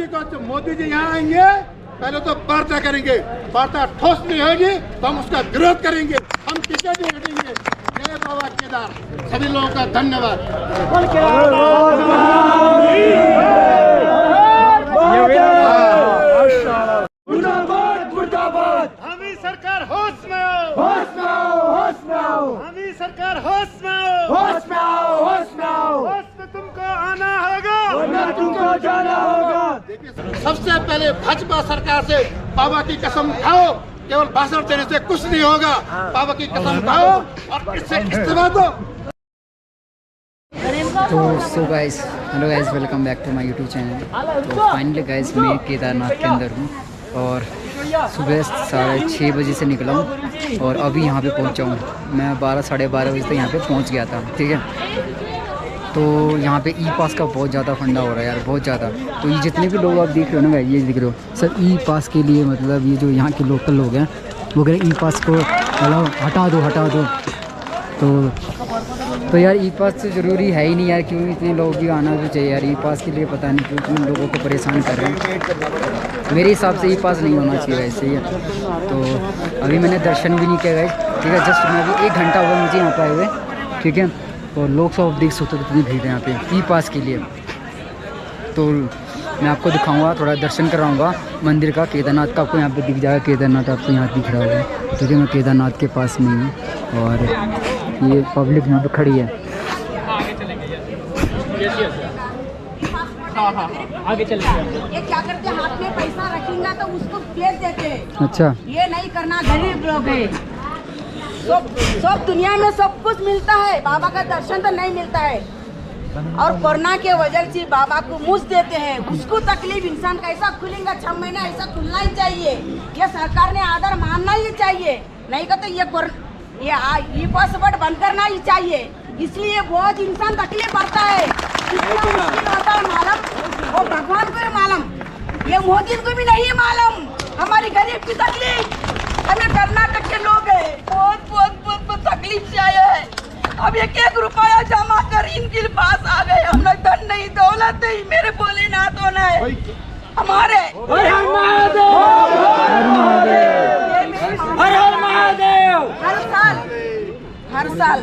को तो मोदी जी यहाँ आएंगे, पहले तो वार्ता करेंगे, वार्ता ठोस नहीं होगी तो हम उसका विरोध करेंगे, हम पीछे नहीं हटेंगे। जय बाबा केदार, सभी लोगों का धन्यवाद। हमी सरकार होश में आओ, होश में आओ, होश में आओ। हमी सरकार होश में आओ, होश में आओ, होश में आओ। होश में तुमको आना होगा, वरना तुमको जाना होगा। सबसे पहले भाजपा सरकार से बाबा की कसम खाओ, केवल भाषण देने से कुछ नहीं होगा। बाबा की कसम खाओ और इससे इस्तीफा दो। तो so guys, hello guys, welcome back to my YouTube channel. तो फाइनली गाइस मैं केदारनाथ के अंदर हूँ और सुबह 6:30 बजे से निकला हूँ और अभी यहाँ पे पहुँचा हूँ। मैं 12-12:30 बजे तक यहाँ पे पहुँच गया था, ठीक है। तो यहाँ पे ई पास का बहुत ज़्यादा फंडा हो रहा है यार, बहुत ज़्यादा। तो ये जितने भी लोग आप देख रहे हो ना भाई, ये देख रहे हो सब ई पास के लिए, मतलब ये जो यहाँ के लोकल लोग हैं वो कह रहे हैं ई पास को मतलब हटा दो, हटा दो। तो यार ई पास तो ज़रूरी है ही नहीं यार, क्यों इतने लोग भी आना भी चाहिए यार। ई पास के लिए पता नहीं क्यों इन लोगों को परेशान कर रहे हैं। मेरे हिसाब से ई पास नहीं होना चाहिए वैसे ही। तो अभी मैंने दर्शन भी नहीं किया गए, ठीक है। जस्ट मैं अभी 1 घंटा हुआ मुझे यहाँ पर आए हुए, ठीक है। और लोग सब देख सकते हो कितनी भीड़ है यहाँ पे ई पास के लिए। तो मैं आपको दिखाऊंगा, थोड़ा दर्शन कराऊंगा मंदिर का, केदारनाथ का। आपको यहाँ पे दिख जाएगा, केदारनाथ आपको यहाँ दिख रहा होगा, ठीक है। मैं केदारनाथ के पास में हूँ और ये पब्लिक यहाँ पे खड़ी है। आगे चलेंगे। ये क्या करते हैं, हाथ में पैसा रखेंगे तो उसको बेच देते हैं। अच्छा, ये नहीं करना, गरीब लोग है। सब दुनिया में सब कुछ मिलता है, बाबा का दर्शन तो नहीं मिलता है। और कोरोना के वजह से बाबा को मुझ देते हैं, उसको तकलीफ। इंसान कैसा खुलेगा, 6 महीना ऐसा खुलना ही चाहिए। ये सरकार ने आदर मानना ही चाहिए, नहीं कहते ये पासवर्ड बंद करना ही चाहिए। इसलिए बहुत इंसान तकलीफ पड़ता है, होता है मालूम, वो भगवान को ही मालूम, ये मोदी को भी नहीं मालूम हमारी गरीब की तकलीफ। हमें कर्नाटक के लोग हैं, बहुत बहुत बहुत बहुत तकलीफ से आए हैं। अब 1-1 रुपया जमा कर इनके पास आ गए। हमने धन नहीं, दौलत नहीं, मेरे भोलेनाथ होना है हमारे। हर साल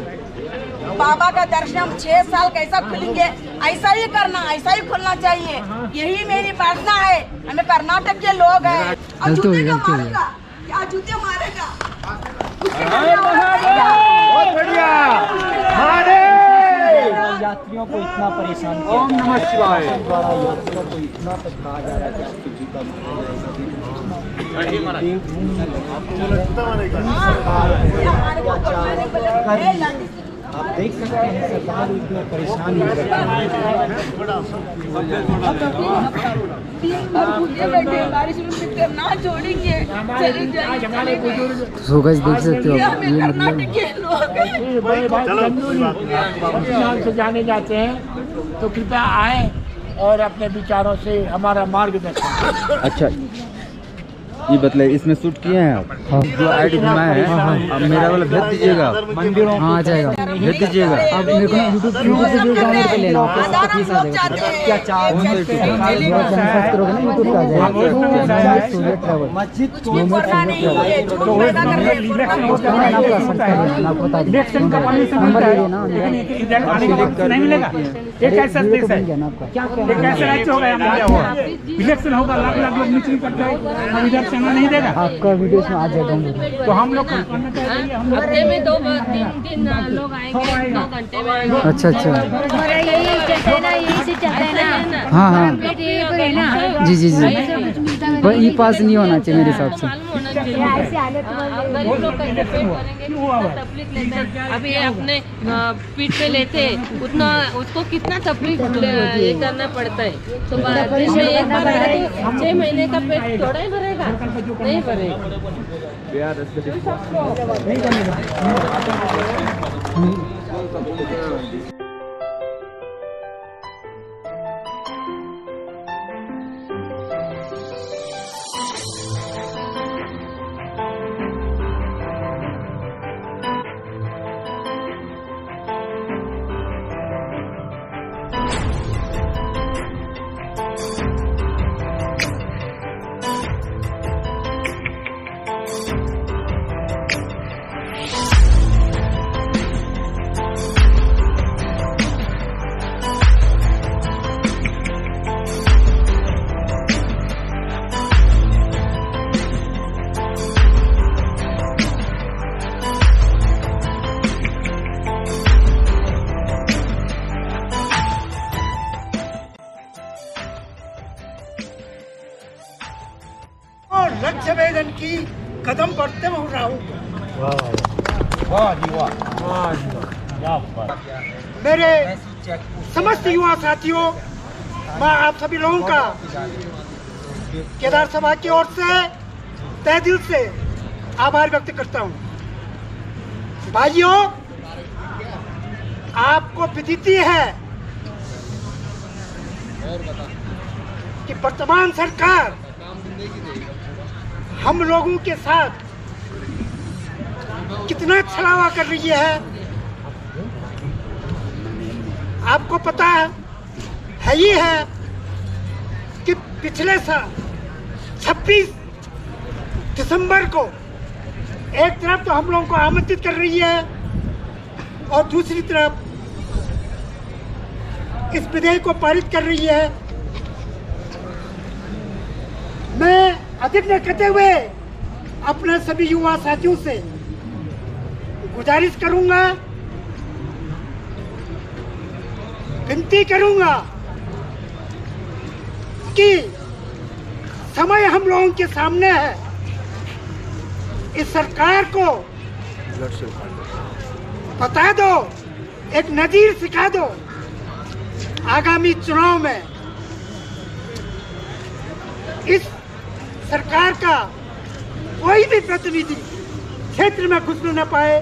बाबा का दर्शन 6 साल कैसा खुलेंगे, ऐसा ही करना, ऐसा ही खुलना चाहिए। यही मेरी प्रार्थना है। हमें कर्नाटक के लोग हैं, जूते मारेगा, क्या जूते मारेगा। बहुत बढ़िया। यात्रियों को इतना परेशान किया। ओम नमः शिवाय। यात्रियों को इतना तक कहा जा रहा है कि जीता आप देख सकते हैं सरकार इतना परेशान हो रही है। बारिश में ना छोड़ेंगे, चले जाएंगे। सो गाइस देख सकते हो आप, ये मतलब से जाने जाते हैं तो कृपया आए और अपने विचारों से हमारा मार्गदर्शन। अच्छा, ये बतलाइए, इसमें शूट किए हैं आप? हाँ। जो आईडी घुमाए हैं, अब मेरा वाला भेज दीजिएगा। मंदिरों हाँ आ जाएगा, भेज दीजिएगा। अब मेरे को यूट्यूब से डाउनलोड कर लेना, आपको फीस आ जाएगा। क्या चार्ज सर्च करोगे ना यूट्यूब पे आ जाएगा, सूर्य ट्रैवल। मस्जिद नंबर ले लेना, नहीं मिलेगा। एक ऐसा देश है, एक ऐसा राज्य होगा इलेक्शन होगा, लाख लाख लोग मीटिंग करते हैं, हम इधर चलना नहीं देगा। आपका वीडियो में आ जाएगा। तो हम लोग हफ्ते में 2-3 लोग आएंगे, 2 घंटे में। अच्छा अच्छा, यही चलते है ना, यही से चलते है ना। हाँ हाँ, जी जी जी। पर ई पास नहीं होना चाहिए मेरे हिसाब से। गरीब लोग कैसे पेट भरेंगे, कितना तकलीफ लेते हैं। अभी ये अपने पीठ पे लेते उतना, उसको कितना तकलीफ ये करना पड़ता है। तो दिन में एक बार आए, 6 महीने का पेट थोड़ा ही भरेगा, नहीं भरेगा। लक्ष्य वेधन की कदम बढ़ते हो रहा हूँ। मेरे समस्त युवा साथियों, मैं आप सभी लोगों का केदार सभा की ओर से तहे दिल से आभार व्यक्त करता हूँ। भाइयों, आपको विदित है कि वर्तमान सरकार हम लोगों के साथ कितना छलावा कर रही है। आपको पता है ही है कि पिछले साल 26 दिसंबर को एक तरफ तो हम लोगों को आमंत्रित कर रही है और दूसरी तरफ इस विधेयक को पारित कर रही है। मैं अधिक न करते हुए अपने सभी युवा साथियों से गुजारिश करूंगा, विनती करूंगा कि समय हम लोगों के सामने है। इस सरकार को बता दो, एक नजीर सिखा दो। आगामी चुनाव में इस सरकार का कोई भी प्रतिनिधि क्षेत्र में घुसने न पाए।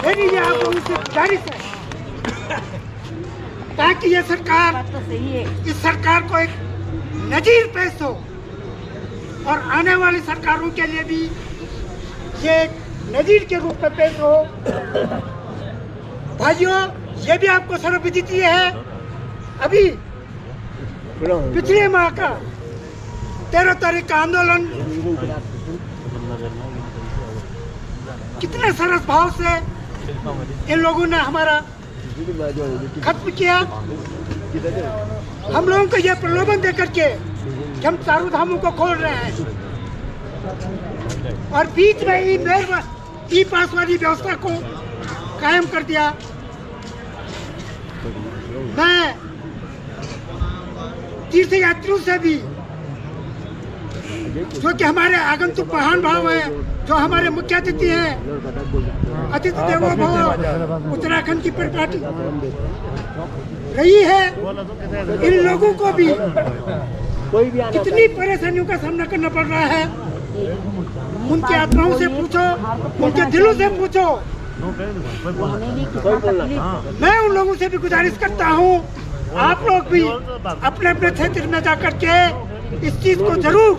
मेरी ये आप लोगों से गुजारिश है ताकि ये सरकार, इस सरकार को एक नजीर पेश हो और आने वाली सरकारों के लिए भी ये एक नजीर के रूप में पेश हो। भाइयों, ये भी आपको सर्वविदित है, अभी पिछले माह का 13 तारीख का आंदोलन कितने सरस भाव से इन लोगों ने हमारा खत्म किया। हम लोगों को यह प्रलोभन देकर के कि हम चारों धामों को खोल रहे हैं और बीच में ई पास वाली व्यवस्था को कायम कर दिया। मैं तीर्थ यात्रियों से भी, जो कि हमारे आगंतुक महान भाव है, जो हमारे मुख्य अतिथि हैं, अतिथि देवो भव उत्तराखंड की परिपाटी रही है, इन लोगों को भी कितनी परेशानियों का सामना करना पड़ रहा है। उनकी आत्माओं से पूछो, उनके दिलों से पूछो। मैं उन लोगों से भी गुजारिश करता हूँ, आप लोग भी अपने अपने क्षेत्र में जाकर के इस चीज को जरूर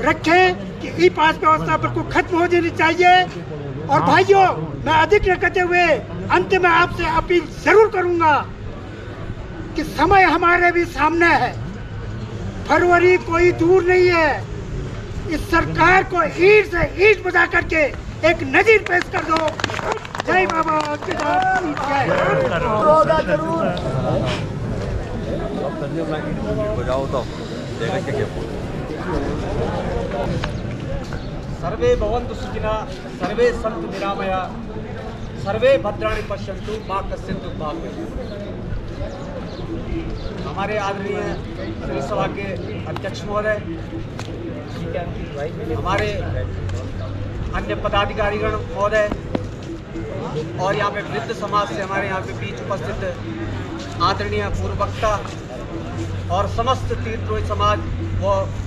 रखें कि ई पास व्यवस्था पर को खत्म हो जानी चाहिए। और भाइयों, मैं अधिक न करते हुए अंत में आपसे अपील जरूर करूंगा कि समय हमारे भी सामने है, फरवरी कोई दूर नहीं है। इस सरकार को ईंट से ईंट बजा करके एक नजीर पेश कर दो। जय बाबा केदार की जय। सर्वे भवन्तु सुखिनः, सर्वे सन्तु निरामया, सर्वे भद्राणि पश्यन्तु मा कश्चित् दुःखभाग् भवेत्। हमारे आदरणीय श्री सभा के अध्यक्ष महोदय, हमारे अन्य पदाधिकारीगण महोदय और यहाँ पे वृद्ध समाज से हमारे यहाँ पे बीच उपस्थित आदरणीय पूर्व वक्ता और समस्त तीर्थरोही समाज व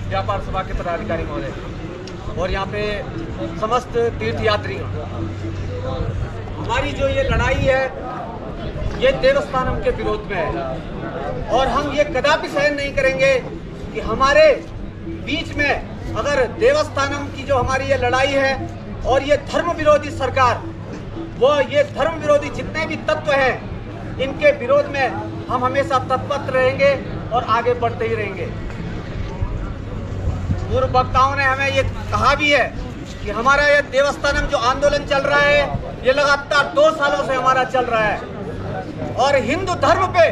व्यापार सभा के पदाधिकारी महोदय और यहाँ पे समस्त तीर्थयात्री, हमारी जो ये लड़ाई है ये देवस्थानम के विरोध में है और हम ये कदापि सहन नहीं करेंगे कि हमारे बीच में अगर देवस्थानम की जो हमारी ये लड़ाई है और ये धर्म विरोधी सरकार, वो ये धर्म विरोधी जितने भी तत्व हैं, इनके विरोध में हम हमेशा तत्पर रहेंगे और आगे बढ़ते ही रहेंगे। पूर्व वक्ताओं ने हमें ये कहा भी है कि हमारा ये देवस्थानम जो आंदोलन चल रहा है ये लगातार 2 सालों से हमारा चल रहा है और हिंदू धर्म पे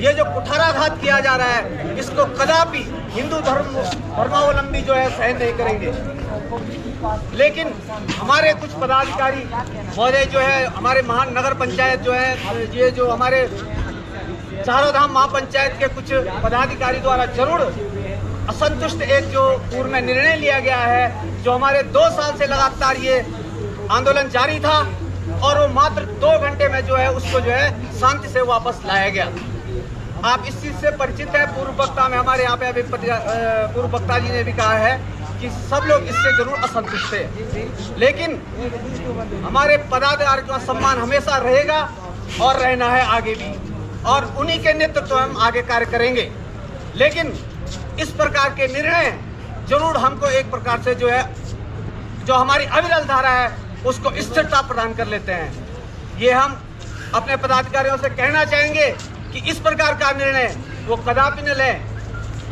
ये जो कुठाराघात किया जा रहा है इसको कदापि हिंदू धर्मावलंबी जो है सहन नहीं करेंगे। लेकिन हमारे कुछ पदाधिकारी महोदय जो है, हमारे महान नगर पंचायत जो है, ये जो हमारे चारों धाम महापंचायत के कुछ पदाधिकारी द्वारा जरूर असंतुष्ट एक जो पूर्व में निर्णय लिया गया है, जो हमारे 2 साल से लगातार ये आंदोलन जारी था और वो मात्र 2 घंटे में जो है उसको जो है शांति से वापस लाया गया। आप इस चीज से परिचित है। पूर्व वक्ता में हमारे यहाँ पे अभी पूर्व वक्ता जी ने भी कहा है कि सब लोग इससे जरूर असंतुष्ट थे, लेकिन हमारे पदाधिकारियों का सम्मान हमेशा रहेगा और रहना है आगे भी, और उन्हीं के नेतृत्व में हम आगे कार्य करेंगे। लेकिन इस प्रकार के निर्णय जरूर हमको एक प्रकार से जो है, जो हमारी अविरल धारा है उसको स्थिरता प्रदान कर लेते हैं। ये हम अपने पदाधिकारियों से कहना चाहेंगे कि इस प्रकार का निर्णय वो कदापि न लें।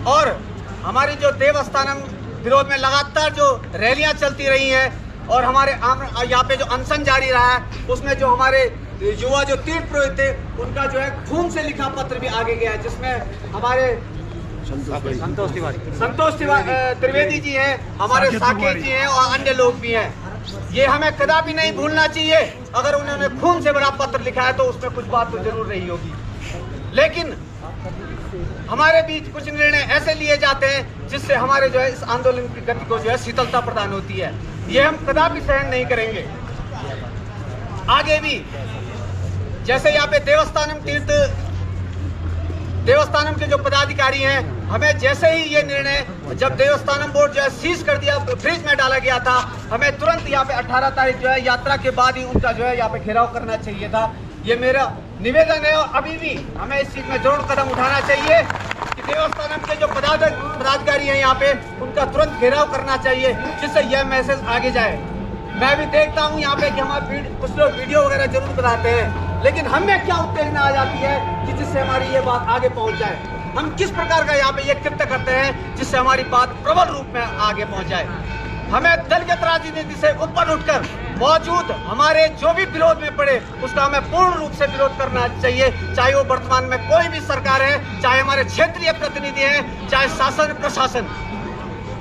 और हमारी जो देवस्थानम विरोध में लगातार जो रैलियां चलती रही हैं और हमारे यहाँ पे जो अनशन जारी रहा है, उसमें जो हमारे युवा जो तीर्थ पुरोहित थे उनका जो है खून से लिखा पत्र भी आगे गया है, जिसमें हमारे संतोष त्रिवेदी जी हैं, हमारे साकेत जी हैं और अन्य लोग भी हैं। ये हमें कदापि नहीं भूलना चाहिए। अगर उन्होंने खून से भरा पत्र लिखा है तो उसमें कुछ बात तो जरूर रही होगी, लेकिन हमारे बीच कुछ निर्णय ऐसे लिए जाते हैं जिससे हमारे जो है इस आंदोलन की गति को जो है शीतलता प्रदान होती है। ये हम कदापि सहन नहीं करेंगे। आगे भी जैसे यहाँ पे देवस्थानम के जो पदाधिकारी हैं, हमें जैसे ही ये निर्णय, जब देवस्थानम बोर्ड जो है सीज कर दिया, फ्रीज में डाला गया था, हमें तुरंत यहाँ पे 18 तारीख जो है यात्रा के बाद ही उनका जो है यहाँ पे घेराव करना चाहिए था। ये मेरा निवेदन है और अभी भी हमें इस चीज में जरूर कदम उठाना चाहिए कि देवस्थानम के जो पदाधिकारी हैं यहाँ पे, उनका तुरंत घेराव करना चाहिए, जिससे यह मैसेज आगे जाए। मैं भी देखता हूँ यहाँ पे कि हमारे कुछ लोग वीडियो वगैरह जरूर बनाते हैं, लेकिन हमें क्या उत्तेजना आ जाती है कि जिससे हमारी ये बात आगे पहुँच जाए। हम किस प्रकार का यहाँ पे ये कृत्य करते हैं जिससे हमारी बात प्रबल रूप में आगे पहुँच जाए। हमें दलगत राजनीति से ऊपर उठकर मौजूद हमारे जो भी विरोध में पड़े उसका हमें पूर्ण रूप से विरोध करना चाहिए, चाहे वो वर्तमान में कोई भी सरकार है, चाहे हमारे क्षेत्रीय प्रतिनिधि हैं, चाहे शासन प्रशासन।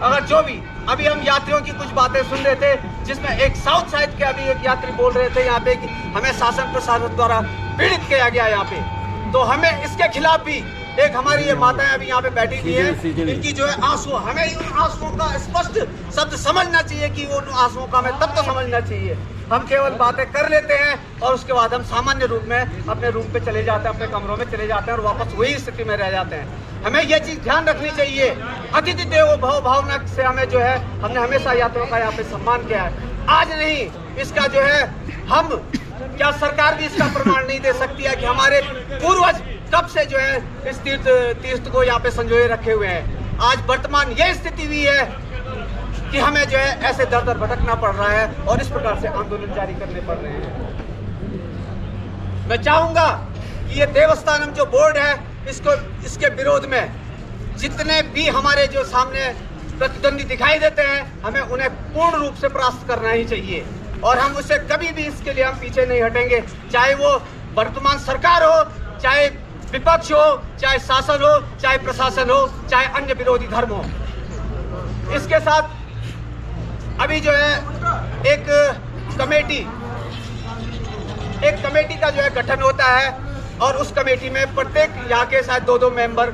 अगर जो भी, अभी हम यात्रियों की कुछ बातें सुन रहे थे, जिसमें एक साउथ साइड के अभी एक यात्री बोल रहे थे यहाँ पे कि हमें शासन प्रशासन द्वारा पीड़ित किया गया यहाँ पे, तो हमें इसके खिलाफ भी एक हमारी ये माताएं अभी यहाँ पे बैठी हुई हैं, इनकी जो है आंसू, हमें उन आंसुओं का स्पष्ट शब्द समझना चाहिए कि उन आंसुओं का हमें तब तो समझना चाहिए। हम केवल बातें कर लेते हैं और उसके बाद हम सामान्य रूप में अपने रूम पे चले जाते हैं, अपने कमरों में चले जाते हैं और वापस वही स्थिति में रह जाते हैं। हमें यह चीज ध्यान रखनी चाहिए। अतिथि देवो भव भावना से हमें जो है, हमने हमेशा यात्रियों का यहाँ पे सम्मान किया है। आज नहीं, इसका जो है हम क्या सरकार भी इसका प्रमाण नहीं दे सकती है कि हमारे पूर्वज कब से जो है इस तीर्थ को यहाँ पे संजोए रखे हुए हैं। आज वर्तमान ये स्थिति हुई है कि हमें जो है ऐसे दर दर भटकना पड़ रहा है और इस प्रकार से आंदोलन जारी करने पड़ रहे हैं। मैं चाहूंगा कि ये देवस्थानम जो बोर्ड है, इसके विरोध में जितने भी हमारे जो सामने प्रतिद्वंदी दिखाई देते हैं, हमें उन्हें पूर्ण रूप से परास्त करना ही चाहिए और हम उससे कभी भी इसके लिए हम पीछे नहीं हटेंगे, चाहे वो वर्तमान सरकार हो, चाहे विपक्ष हो, चाहे शासन हो, चाहे प्रशासन हो, चाहे अन्य विरोधी धर्म हो। इसके साथ अभी जो है एक कमेटी का जो है गठन होता है और उस कमेटी में प्रत्येक यहाँ के शायद 2-2 मेंबर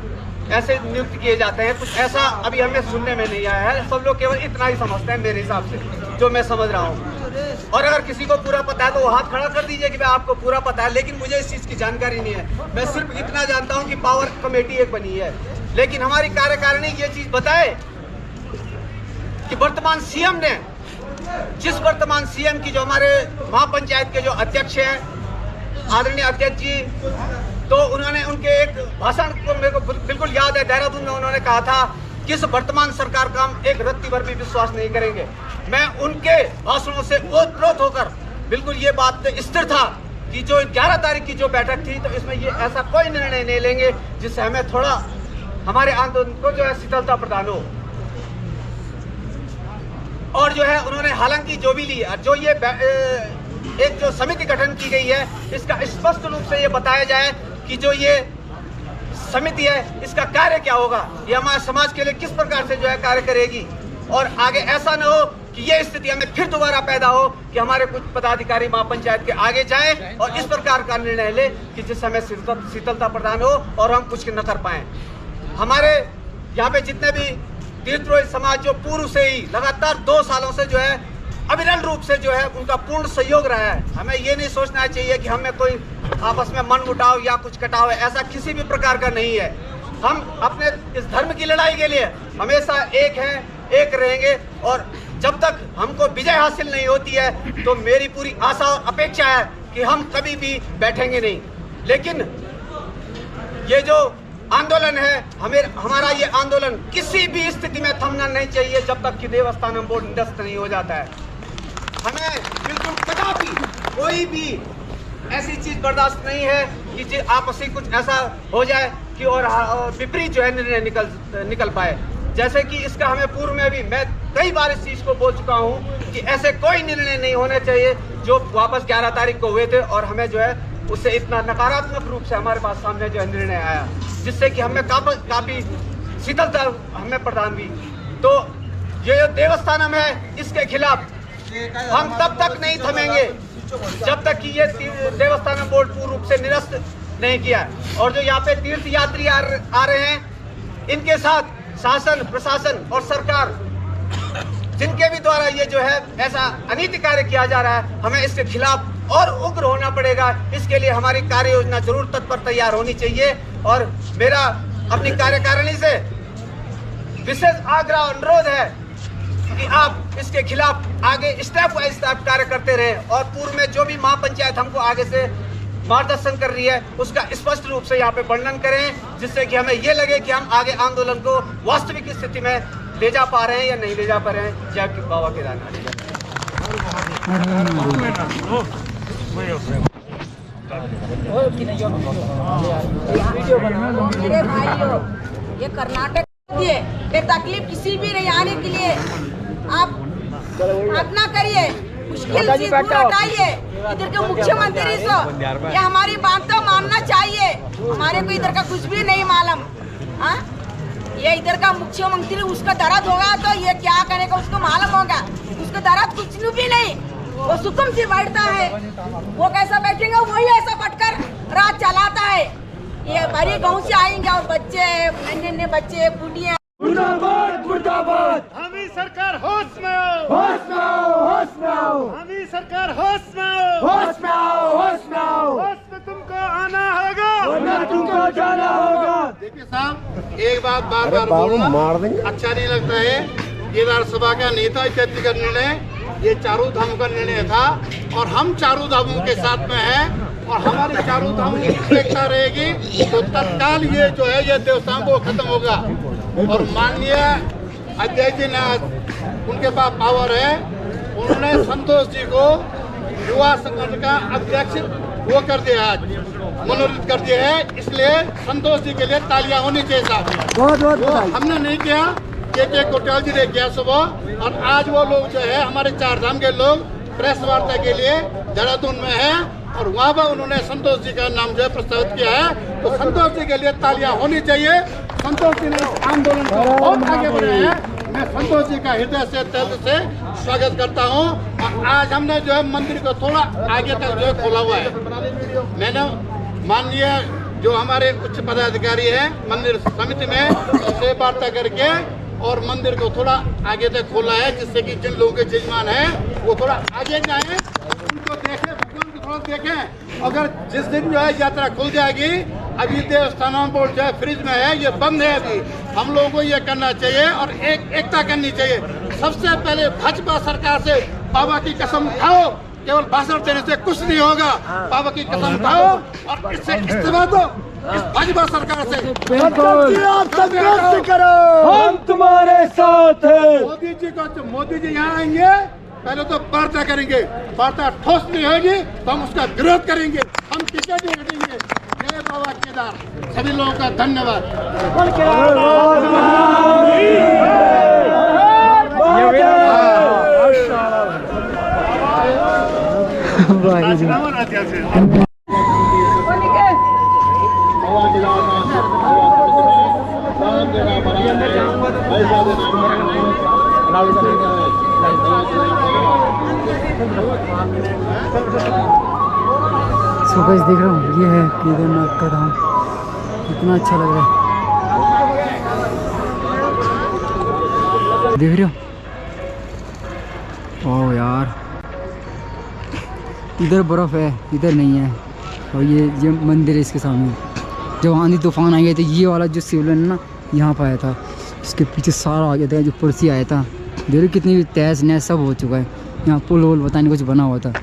ऐसे नियुक्त किए जाते हैं। कुछ ऐसा अभी हमें सुनने में नहीं आया है। सब लोग केवल इतना ही समझते हैं मेरे हिसाब से, जो मैं समझ रहा हूँ। और अगर किसी को पूरा पता है तो वो हाथ खड़ा कर दीजिए कि भाई आपको पूरा पता है, लेकिन मुझे इस चीज़ की जानकारी नहीं है। मैं सिर्फ इतना जानता हूँ कि पावर कमेटी एक बनी है, लेकिन हमारी कार्यकारिणी ये चीज़ बताए कि वर्तमान सीएम ने, जिस वर्तमान सीएम की जो हमारे महापंचायत के जो अध्यक्ष हैं, आदरणीय अध्यक्ष जी, तो उन्होंने उनके एक भाषण को मेरे को बिल्कुल याद है, देहरादून में उन्होंने कहा था कि इस वर्तमान सरकार का हम एक रत्ती भर भी विश्वास नहीं करेंगे। मैं उनके भाषणों से ओतप्रोत होकर बिल्कुल ये बात स्थिर था कि जो 11 तारीख की जो बैठक थी, तो इसमें ये ऐसा कोई निर्णय नहीं लेंगे जिससे हमें थोड़ा हमारे आंदोलन को जो है शीतलता प्रदान हो। और जो है उन्होंने हालांकि जो भी ली, जो ये एक जो समिति गठन की गई है, इसका स्पष्ट रूप से ये बताया जाए कि जो ये समिति है इसका कार्य क्या होगा, ये हमारे समाज के लिए किस प्रकार से जो है कार्य करेगी, और आगे ऐसा न हो कि ये स्थिति हमें फिर दोबारा पैदा हो कि हमारे कुछ पदाधिकारी महापंचायत के आगे जाएं और इस प्रकार का निर्णय ले कि जिससे हमें शीतलता प्रदान हो और हम कुछ न कर पाएं। हमारे यहाँ पे जितने भी तीर्थपुरोहित समाज जो पूर्व से ही लगातार 2 सालों से जो है अविरल रूप से जो है उनका पूर्ण सहयोग रहा है। हमें ये नहीं सोचना चाहिए कि हमें कोई आपस में मन मुटाव या कुछ कटाव है, ऐसा किसी भी प्रकार का नहीं है। हम अपने इस धर्म की लड़ाई के लिए हमेशा एक हैं, एक रहेंगे और जब तक हमको विजय हासिल नहीं होती है तो मेरी पूरी आशा और अपेक्षा है कि हम कभी भी बैठेंगे नहीं। लेकिन ये जो आंदोलन है, हमारा ये आंदोलन किसी भी स्थिति में थमना नहीं चाहिए जब तक कि देवस्थानम बोर्ड निरस्त नहीं हो जाता है। हमें बिल्कुल कदापि कोई भी ऐसी चीज बर्दाश्त नहीं है कि आपस में कुछ ऐसा हो जाए कि और विपरीत जो है निर्णय निकल पाए। जैसे कि इसका हमें पूर्व में भी मैं कई बार इस चीज को बोल चुका हूं कि ऐसे कोई निर्णय नहीं होने चाहिए जो वापस 11 तारीख को हुए थे और हमें जो है उससे इतना नकारात्मक रूप से हमारे पास सामने जो है निर्णय आया, जिससे कि हमें काफी शीतलता हमें प्रदान हुई। तो ये जो देवस्थानम है इसके खिलाफ हम तब तक नहीं थमेंगे जब तक कि ये देवस्थानम बोर्ड पूर्ण रूप से निरस्त नहीं किया। और जो यहाँ पे तीर्थ यात्री आ रहे हैं, इनके साथ शासन, प्रशासन और सरकार जिनके भी द्वारा ये जो है ऐसा अनीति कार्य किया जा रहा है, हमें इसके खिलाफ और उग्र होना पड़ेगा। इसके लिए हमारी कार्य योजना जरूर तत्पर तैयार होनी चाहिए। और मेरा अपनी कार्यकारिणी से विशेष आग्रह अनुरोध है कि आप इसके खिलाफ आगे स्टेप वाइज कार्य करते रहें और पूर्व में जो भी महापंचायत हमको आगे से मार्गदर्शन कर रही है उसका स्पष्ट रूप से यहाँ पे वर्णन करें, जिससे कि हमें ये लगे कि हम आगे आंदोलन को वास्तविक स्थिति में ले जा पा रहे हैं या नहीं ले जा पा रहे हैं। जय बाबा केदारनाथ। मेरे भाइयों, ये कर्नाटक ये तकलीफ किसी भी नहीं आने के लिए आप प्रार्थना करिए, मुश्किल चीज दूर हटाइए। इधर के मुख्यमंत्री से ये हमारी बात तो मानना चाहिए, हमारे को इधर का कुछ भी नहीं मालूम। हाँ, ये इधर का मुख्यमंत्री उसका दर्द होगा तो ये क्या करेगा उसको मालूम होगा, उसका दर्द कुछ भी नहीं, वो सुकून से बैठता है। वो कैसा बैठेगा वही ऐसा बैठकर रात चलाता है। ये बड़ी गाँव से आएंगे और बच्चे नन्हे बच्चे बूढ़िया हमी सरकार होश में आओ, होश में आओ, होश में आओ। हमी सरकार होश में आओ, होश में आओ, होश में आओ। होश में तुमको आना होगा वरना तुमको जाना होगा। देखिए साहब, एक बात बार बार बोलना मार देंगे अच्छा नहीं लगता है। केदार सभा का नेता इत्यादि का निर्णय ये चारों धामों का निर्णय था और हम चारों धामों के साथ में हैं और हमारे चारों धामों की एकता रहेगी तो तत्काल ये जो है ये देवस्थान को खत्म होगा। और माननीय अध्यक्ष जी ने उनके पास पावर है, उन्होंने संतोष जी को युवा संगठन का अध्यक्ष वो कर दिया, आज मनोनीत कर दिया है। इसलिए संतोष जी के लिए तालियां होनी चाहिए साहब। हमने नहीं किया, के कोटवाल जी ने किया सुबह। और आज वो लोग जो है हमारे 4 धाम के लोग प्रेस वार्ता के लिए देहरादून में है और वहाँ पर उन्होंने संतोष जी का नाम जो है प्रस्तावित किया है। तो संतोष जी के लिए तालियां होनी चाहिए। संतोष जी ने इस आंदोलन को बहुत आगे बढ़ाया है। मैं संतोष जी का हृदय से दिल से स्वागत करता हूँ। और आज हमने जो है मंदिर को थोड़ा आगे तक जो है खोला हुआ है। मैंने माननीय जो हमारे उच्च पदाधिकारी हैं मंदिर समिति में उनसे वार्ता करके और मंदिर को थोड़ा आगे तक खोला है, जिससे कि जिन लोगों के जजमान हैं वो थोड़ा आगे जाएं, उनको देखें, भगवान को थोड़ा देखें। अगर जिस दिन जो है यात्रा खुल जाएगी, अभी देवस्थानम बोर्ड जो है फ्रिज में है, ये बंद है अभी, हम लोगों को ये करना चाहिए और एकता करनी चाहिए। सबसे पहले भाजपा सरकार से बाबा की कसम खाओ, केवल भाषण देने से कुछ नहीं होगा। बाबा की कसम खाओ और इससे इस्तीफा दो इस भाजपा सरकार से। आप संघर्ष करो, हम तुम्हारे साथ हैं। मोदी जी यहाँ आएंगे, पहले तो वार्ता करेंगे, वार्ता ठोस नहीं होगी तो हम उसका विरोध करेंगे, हम पीछे नहीं हटेंगे। जय बाबा केदार, सभी लोगों का धन्यवाद। सो गाइस देख रहा हूँ, ये है केदारनाथ का धाम, कितना अच्छा लग रहा है। देख रहे हो? ओह यार, इधर बर्फ़ है, इधर नहीं है। और ये मंदिर है इसके सामने। जब आंधी तूफान आ गए थे, ये वाला जो शिवलिंग है ना, यहाँ पर आया था। इसके पीछे सारा आ गया था, जो पुरसी आया था। देखो कितनी भी तहस नहस सब हो चुका है। यहाँ पुल वुल पता नहीं कुछ बना हुआ था।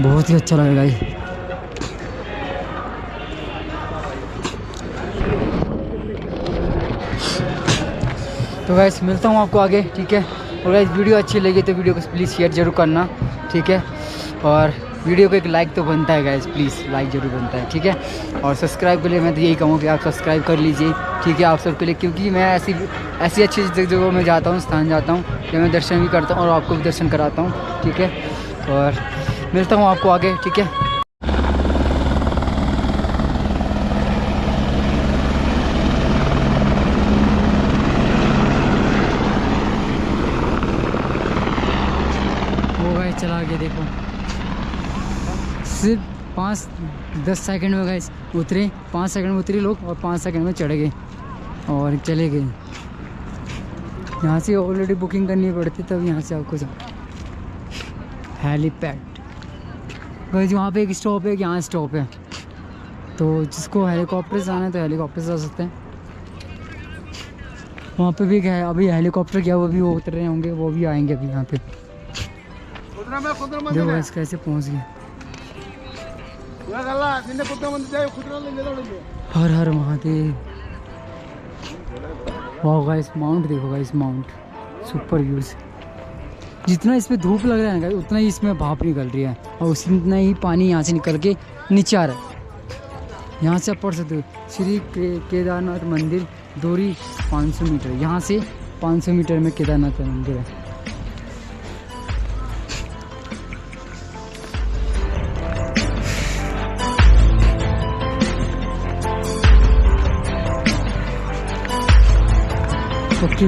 बहुत ही अच्छा लगेगा ये। तो गाइस मिलता हूँ आपको आगे, ठीक है। और गाइस वीडियो अच्छी लगी तो वीडियो को प्लीज़ शेयर जरूर करना, ठीक है। और वीडियो को एक लाइक तो बनता है गाइस, प्लीज़ लाइक जरूर बनता है, ठीक है। और सब्सक्राइब के लिए मैं तो यही कहूँ कि आप सब्सक्राइब कर लीजिए, ठीक है, आप सबके लिए। क्योंकि मैं ऐसी अच्छी जगहों में जाता हूँ, स्थान जाता हूँ, जब मैं दर्शन भी करता हूँ और आपको भी दर्शन कराता हूँ, ठीक है। और मिलता हूँ आपको आगे, ठीक है। वो गाइस चला के देखो, सिर्फ 5-10 सेकंड में गाइस उतरे, 5 सेकंड में उतरे लोग और 5 सेकंड में चढ़ गए और चले गए। यहाँ से ऑलरेडी बुकिंग करनी पड़ती, तब यहाँ से आपको हेलीपैड गाइस, वहाँ पे एक स्टॉप है, यहाँ स्टॉप है। तो जिसको हेलीकॉप्टर से आना है तो हेलीकॉप्टर से आ सकते हैं। वहाँ पे भी गया, अभी हेलीकॉप्टर गया, वो भी वो उतर रहे होंगे, वो भी आएंगे अभी यहाँ पे। देखो गाइस कैसे पहुँच गए। हर हर महादेव। वाह गाइस, माउंट देखो गाइस, माउंट सुपर व्यूज। जितना इसमें धूप लग रहा है ना गाइस, उतना ही इसमें भाप निकल रही है और उतना ही पानी यहाँ से निकल के नीचे आ रहा है। यहाँ से आप पढ़ सकते हो, श्री केदारनाथ मंदिर दूरी 500 मीटर। यहाँ से 500 मीटर में केदारनाथ मंदिर है। ओके,